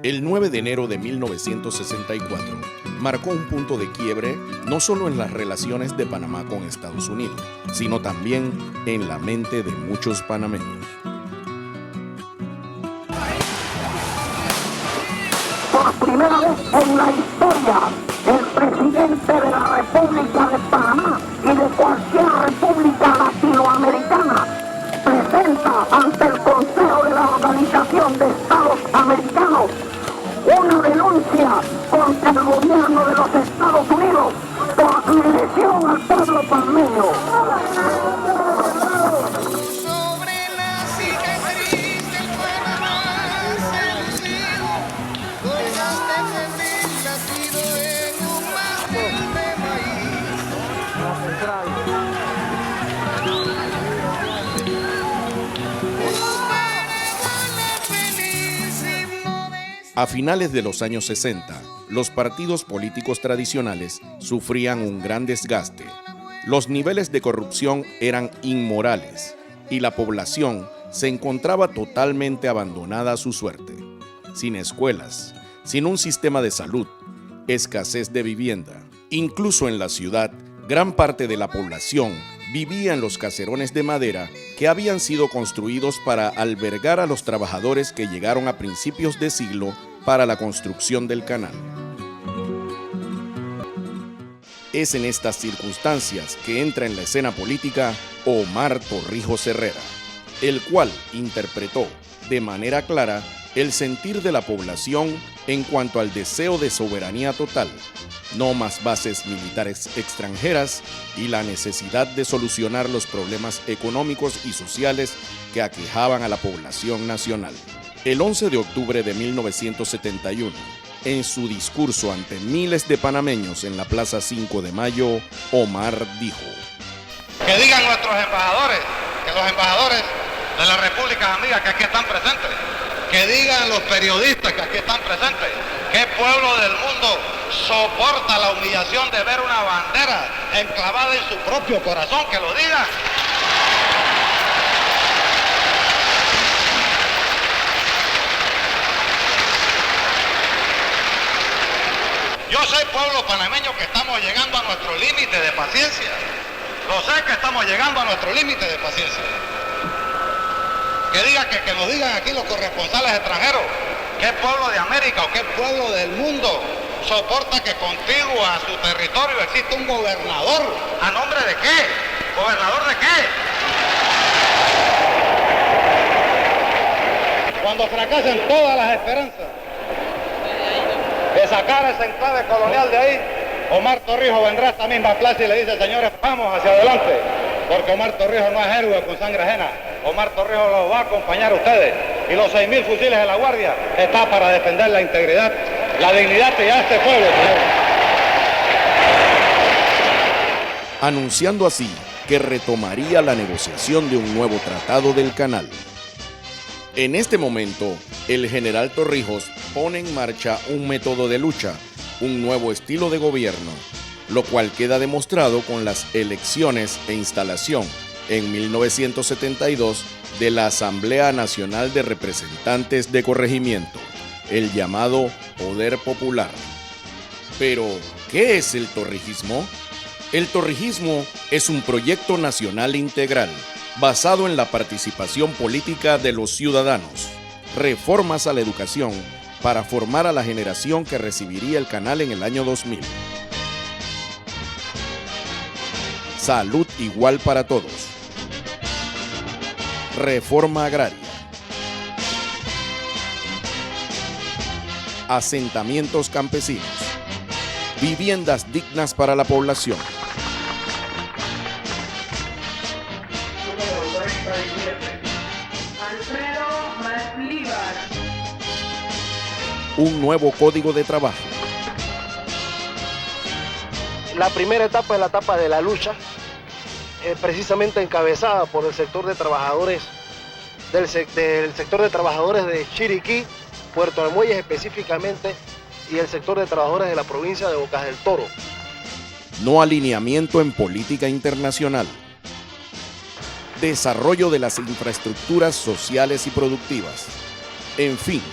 El 9 de enero de 1964 marcó un punto de quiebre no solo en las relaciones de Panamá con Estados Unidos, sino también en la mente de muchos panameños. Por primera vez en la historia, el presidente de la República de Panamá y de cualquier república latinoamericana presenta ante el Consejo de la Organización de Estados Americanos una denuncia contra el gobierno de los Estados Unidos por su agresión al pueblo panameño. A finales de los años 60, los partidos políticos tradicionales sufrían un gran desgaste. Los niveles de corrupción eran inmorales y la población se encontraba totalmente abandonada a su suerte. Sin escuelas, sin un sistema de salud, escasez de vivienda. Incluso en la ciudad, gran parte de la población vivía en los caserones de madera que habían sido construidos para albergar a los trabajadores que llegaron a principios de siglo para la construcción del canal. Es en estas circunstancias que entra en la escena política Omar Torrijos Herrera, el cual interpretó de manera clara el sentir de la población en cuanto al deseo de soberanía total, no más bases militares extranjeras y la necesidad de solucionar los problemas económicos y sociales que aquejaban a la población nacional. El 11 de octubre de 1971, en su discurso ante miles de panameños en la Plaza 5 de Mayo, Omar dijo: Que digan nuestros embajadores, que los embajadores de las repúblicas amigas que aquí están presentes, que digan los periodistas que aquí están presentes, ¿qué pueblo del mundo soporta la humillación de ver una bandera enclavada en su propio corazón? Que lo digan. Yo sé, pueblo panameño, que estamos llegando a nuestro límite de paciencia. Lo sé que estamos llegando a nuestro límite de paciencia. Que nos digan aquí los corresponsales extranjeros, ¿qué pueblo de América o qué pueblo del mundo soporta que contiguo a su territorio existe un gobernador? ¿A nombre de qué? ¿Gobernador de qué? Cuando fracasen todas las esperanzas de sacar ese enclave colonial de ahí, Omar Torrijos vendrá a esta misma plaza y le dice: señores, vamos hacia adelante, porque Omar Torrijos no es héroe con sangre ajena. Omar Torrijos los va a acompañar a ustedes, y los 6.000 fusiles de la Guardia está para defender la integridad, la dignidad de este pueblo, señores. Anunciando así que retomaría la negociación de un nuevo tratado del canal. En este momento, el general Torrijos pone en marcha un método de lucha, un nuevo estilo de gobierno, lo cual queda demostrado con las elecciones e instalación en 1972 de la Asamblea Nacional de Representantes de Corregimiento, el llamado Poder Popular. Pero, ¿qué es el torrijismo? El torrijismo es un proyecto nacional integral basado en la participación política de los ciudadanos, reformas a la educación para formar a la generación que recibiría el canal en el año 2000. Salud igual para todos. Reforma agraria. Asentamientos campesinos. Viviendas dignas para la población. Un nuevo código de trabajo. La primera etapa es la etapa de la lucha, precisamente encabezada por el sector de trabajadores del sector de trabajadores de Chiriquí, Puerto Armuelles específicamente, y el sector de trabajadores de la provincia de Bocas del Toro. No alineamiento en política internacional. Desarrollo de las infraestructuras sociales y productivas. En fin,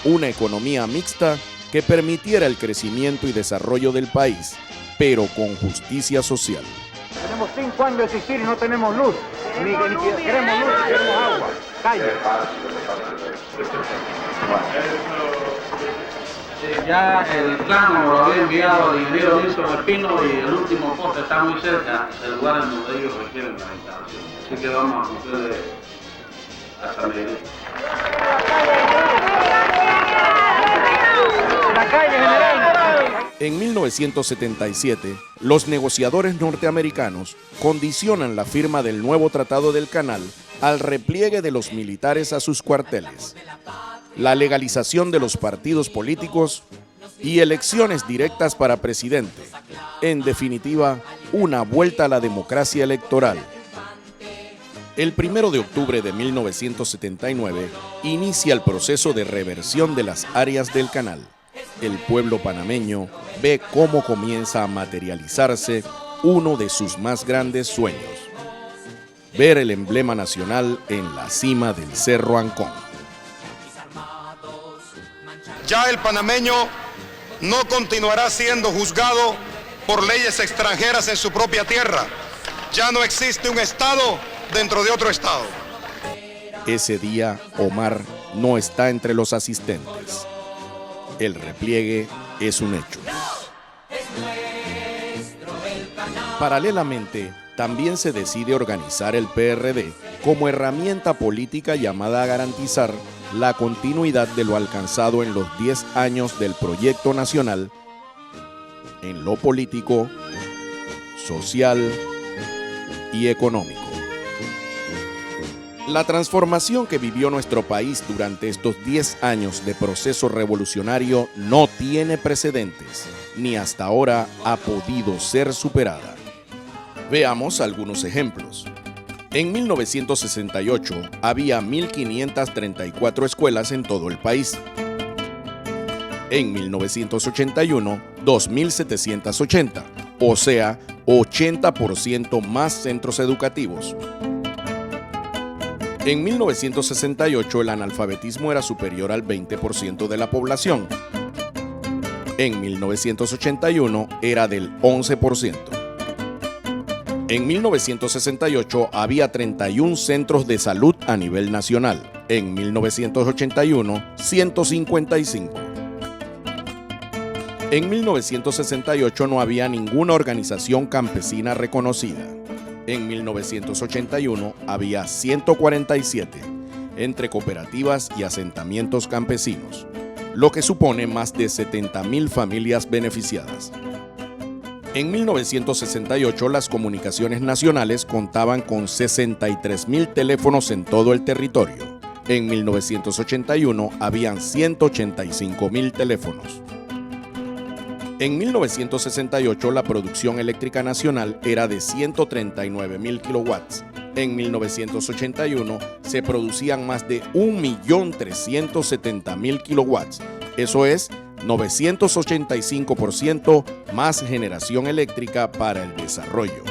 una economía mixta que permitiera el crecimiento y desarrollo del país, pero con justicia social. Tenemos 5 años de existir y no tenemos luz. Ni queremos luz, ni queremos agua. Calle. Ya el plano lo había enviado al ingeniero Nilson Espino y el último poste está muy cerca del lugar en donde ellos requieren la instalación. Así que vamos a cumplir hasta medida. La calle, general. En 1977, los negociadores norteamericanos condicionan la firma del nuevo Tratado del Canal al repliegue de los militares a sus cuarteles, la legalización de los partidos políticos y elecciones directas para presidente. En definitiva, una vuelta a la democracia electoral. El 1 de octubre de 1979 inicia el proceso de reversión de las áreas del canal. El pueblo panameño ve cómo comienza a materializarse uno de sus más grandes sueños: ver el emblema nacional en la cima del Cerro Ancón. Ya el panameño no continuará siendo juzgado por leyes extranjeras en su propia tierra. Ya no existe un Estado dentro de otro Estado. Ese día, Omar no está entre los asistentes. El repliegue es un hecho. Paralelamente, también se decide organizar el PRD como herramienta política llamada a garantizar la continuidad de lo alcanzado en los 10 años del proyecto nacional en lo político, social y económico. La transformación que vivió nuestro país durante estos 10 años de proceso revolucionario no tiene precedentes, ni hasta ahora ha podido ser superada. Veamos algunos ejemplos. En 1968 había 1.534 escuelas en todo el país. En 1981, 2.780, o sea, 80% más centros educativos. En 1968 el analfabetismo era superior al 20% de la población. En 1981 era del 11%. En 1968 había 31 centros de salud a nivel nacional. En 1981, 155. En 1968 no había ninguna organización campesina reconocida. En 1981 había 147, entre cooperativas y asentamientos campesinos, lo que supone más de 70.000 familias beneficiadas. En 1968 las comunicaciones nacionales contaban con 63.000 teléfonos en todo el territorio. En 1981 habían 185.000 teléfonos. En 1968 la producción eléctrica nacional era de 139.000 kilowatts. En 1981 se producían más de 1.370.000 kilowatts. Eso es 985% más generación eléctrica para el desarrollo.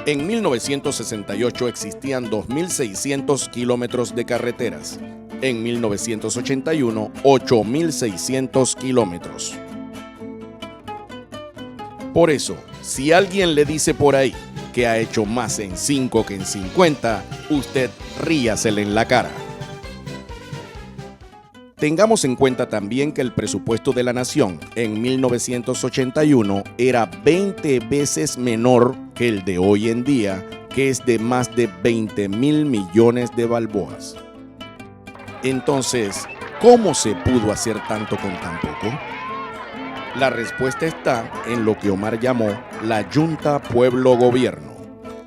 En 1968 existían 2.600 kilómetros de carreteras. En 1981, 8.600 kilómetros. Por eso, si alguien le dice por ahí que ha hecho más en 5 que en 50, usted ríasele en la cara. Tengamos en cuenta también que el presupuesto de la nación en 1981 era 20 veces menor que el de hoy en día, que es de más de 20.000 millones de balboas. Entonces, ¿cómo se pudo hacer tanto con tan poco? La respuesta está en lo que Omar llamó la Junta Pueblo-Gobierno,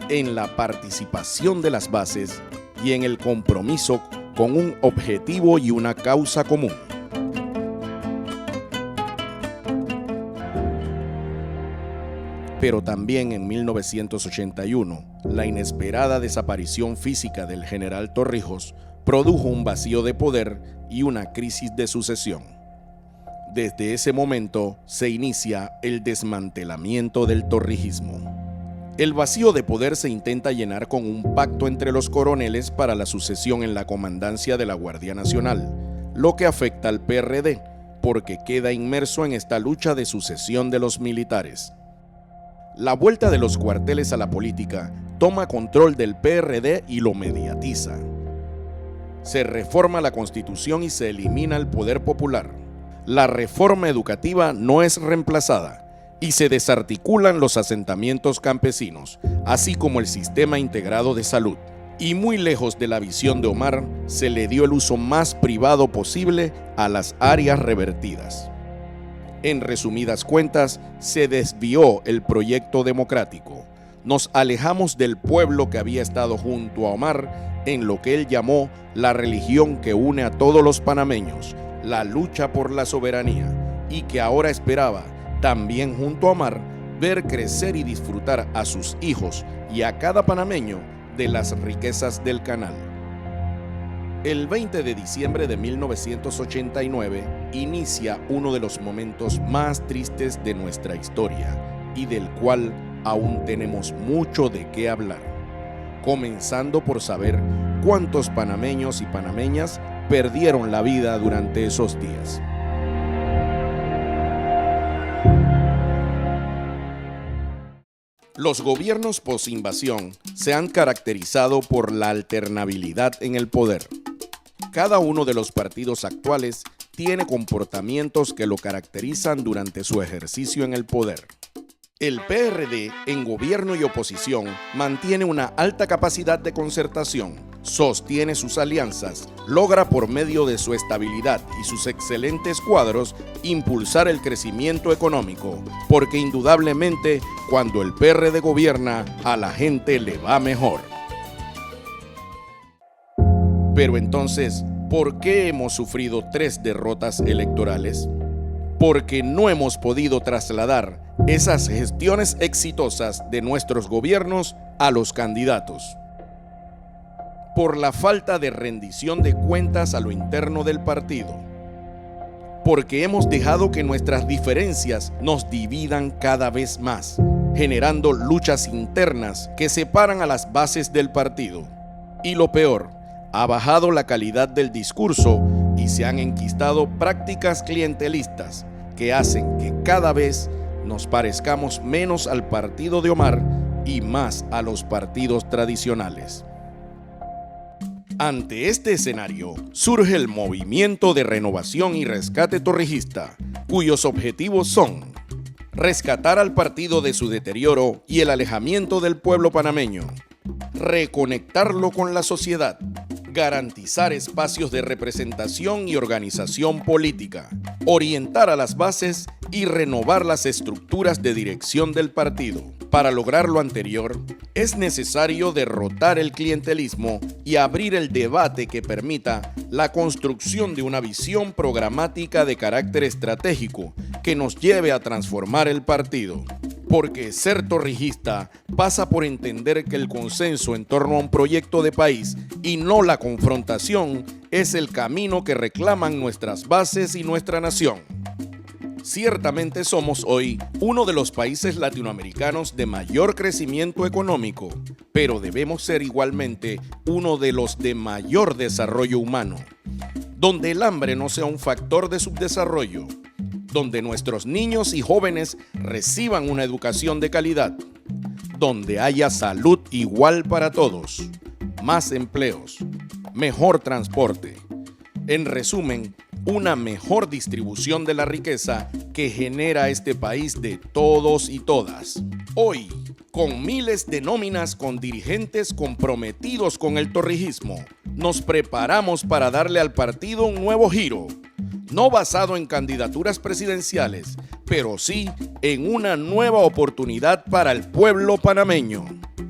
en la participación de las bases y en el compromiso con un objetivo y una causa común. Pero también en 1981, la inesperada desaparición física del general Torrijos produjo un vacío de poder y una crisis de sucesión. Desde ese momento se inicia el desmantelamiento del torrijismo. El vacío de poder se intenta llenar con un pacto entre los coroneles para la sucesión en la comandancia de la Guardia Nacional, lo que afecta al PRD, porque queda inmerso en esta lucha de sucesión de los militares. La vuelta de los cuarteles a la política toma control del PRD y lo mediatiza. Se reforma la Constitución y se elimina el poder popular. La reforma educativa no es reemplazada y se desarticulan los asentamientos campesinos, así como el sistema integrado de salud. Y muy lejos de la visión de Omar, se le dio el uso más privado posible a las áreas revertidas. En resumidas cuentas, se desvió el proyecto democrático. Nos alejamos del pueblo que había estado junto a Omar en lo que él llamó la religión que une a todos los panameños, la lucha por la soberanía, y que ahora esperaba, también junto a Omar, ver crecer y disfrutar a sus hijos y a cada panameño de las riquezas del canal. El 20 de diciembre de 1989 inicia uno de los momentos más tristes de nuestra historia y del cual aún tenemos mucho de qué hablar, comenzando por saber cuántos panameños y panameñas perdieron la vida durante esos días. Los gobiernos posinvasión se han caracterizado por la alternabilidad en el poder. Cada uno de los partidos actuales tiene comportamientos que lo caracterizan durante su ejercicio en el poder. El PRD, en gobierno y oposición, mantiene una alta capacidad de concertación, sostiene sus alianzas, logra por medio de su estabilidad y sus excelentes cuadros impulsar el crecimiento económico, porque indudablemente cuando el PRD gobierna, a la gente le va mejor. Pero entonces, ¿por qué hemos sufrido 3 derrotas electorales? Porque no hemos podido trasladar esas gestiones exitosas de nuestros gobiernos a los candidatos. Por la falta de rendición de cuentas a lo interno del partido. Porque hemos dejado que nuestras diferencias nos dividan cada vez más, generando luchas internas que separan a las bases del partido. Y lo peor, ha bajado la calidad del discurso y se han enquistado prácticas clientelistas que hacen que cada vez nos parezcamos menos al partido de Omar y más a los partidos tradicionales. Ante este escenario, surge el Movimiento de Renovación y Rescate Torrijista, cuyos objetivos son rescatar al partido de su deterioro y el alejamiento del pueblo panameño, reconectarlo con la sociedad, garantizar espacios de representación y organización política, orientar a las bases y renovar las estructuras de dirección del partido. Para lograr lo anterior, es necesario derrotar el clientelismo y abrir el debate que permita la construcción de una visión programática de carácter estratégico que nos lleve a transformar el partido. Porque ser torrijista pasa por entender que el consenso en torno a un proyecto de país y no la confrontación es el camino que reclaman nuestras bases y nuestra nación. Ciertamente somos hoy uno de los países latinoamericanos de mayor crecimiento económico, pero debemos ser igualmente uno de los de mayor desarrollo humano, donde el hambre no sea un factor de subdesarrollo, donde nuestros niños y jóvenes reciban una educación de calidad, donde haya salud igual para todos, más empleos, mejor transporte. En resumen, una mejor distribución de la riqueza que genera este país de todos y todas. Hoy, con miles de nóminas con dirigentes comprometidos con el torrijismo, nos preparamos para darle al partido un nuevo giro, no basado en candidaturas presidenciales, pero sí en una nueva oportunidad para el pueblo panameño.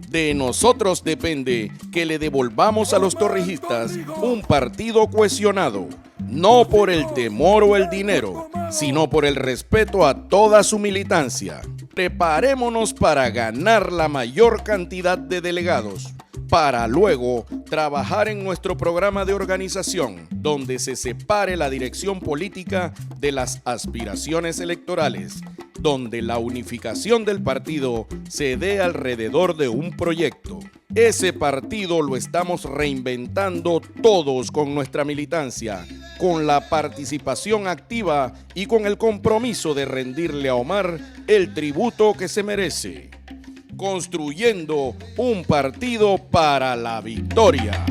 De nosotros depende que le devolvamos a los torrijistas un partido cohesionado, no por el temor o el dinero, sino por el respeto a toda su militancia. Preparémonos para ganar la mayor cantidad de delegados, para luego trabajar en nuestro programa de organización, donde se separe la dirección política de las aspiraciones electorales donde la unificación del partido se dé alrededor de un proyecto. Ese partido lo estamos reinventando todos con nuestra militancia, con la participación activa y con el compromiso de rendirle a Omar el tributo que se merece. Construyendo un partido para la victoria.